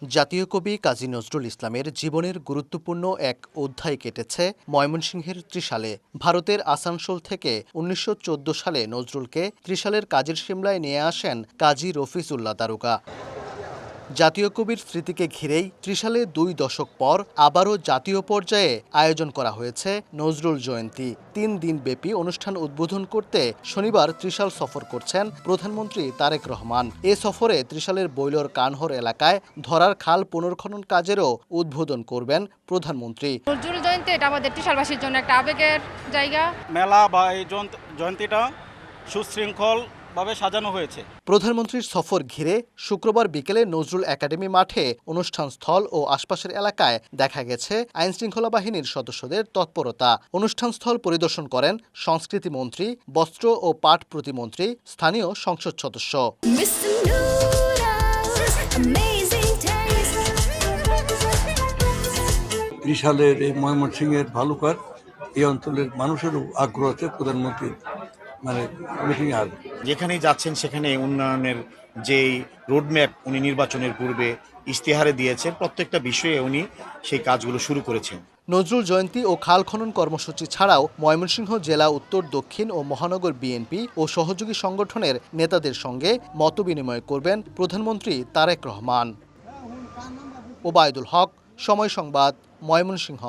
জাতীয় কবি কাজী নজরুল ইসলামের জীবনের গুরুত্বপূর্ণ এক অধ্যায় কেটেছে ময়মনসিংহের ত্রিশালে। ভারতের আসানসোল থেকে ১৯১৪ সালে নজরুলকে ত্রিশালের কাজীর সিমলায় নিয়ে আসেন কাজী রফিজ উল্লাহ দারোগা। জাতীয় কবির স্মৃতিকে ঘিরেই ত্রিশালে ২ দশক পর আবারও জাতীয় পর্যায়ে আয়োজন করা হয়েছে নজরুল জয়ন্তী। ৩ দিনব্যাপী অনুষ্ঠান উদ্বোধন করতে শনিবার ত্রিশাল সফর করছেন প্রধানমন্ত্রী তারেক রহমান। এ সফরে ত্রিশালের বৈলর কানহর এলাকায় ধরার খাল পুনর্খনন কাজেরও উদ্বোধন করবেন প্রধানমন্ত্রী। নজরুল জয়ন্তী এটা আমাদের ত্রিশালবাসীর জন্য একটা আবেগের জায়গা। মেলা বা এই জয়ন্তীটা সুশৃঙ্খল ভাবে সাজানো হয়েছে। প্রধানমন্ত্রীর সফর ঘিরে শুক্রবার বিকেলে নজরুল একাডেমি মাঠে অনুষ্ঠান স্থল ও আশপাশের এলাকায় দেখা গেছে আইনশৃঙ্খলা বাহিনীর সদস্যদের তৎপরতা। অনুষ্ঠান স্থল পরিদর্শন করেন সংস্কৃতি মন্ত্রী, বস্ত্র ও পাট প্রতিমন্ত্রী, স্থানীয় সংসদ সদস্য। ত্রিশালের এই ময়মনসিংহের ভালুকার এই অঞ্চলের মানুষেরও আগ্রহ আছে প্রধানমন্ত্রীর মিটিং আর যেখানেই যাচ্ছেন সেখানে উন্নয়নের যেই রোডম্যাপ উনি নির্বাচনের পূর্বে ইশতেহারে দিয়েছেন, প্রত্যেকটা বিষয়ে উনি সেই কাজগুলো শুরু করেছেন। নজরুল জয়ন্তী ও খাল খনন কর্মসূচি ছাড়াও ময়মনসিংহ জেলা উত্তর দক্ষিণ ও মহানগর বিএনপি ও সহযোগী সংগঠনের নেতাদের সঙ্গে মতবিনিময় করবেন প্রধানমন্ত্রী তারেক রহমান। ওবায়দুল হক, সময় সংবাদ, ময়মনসিংহ।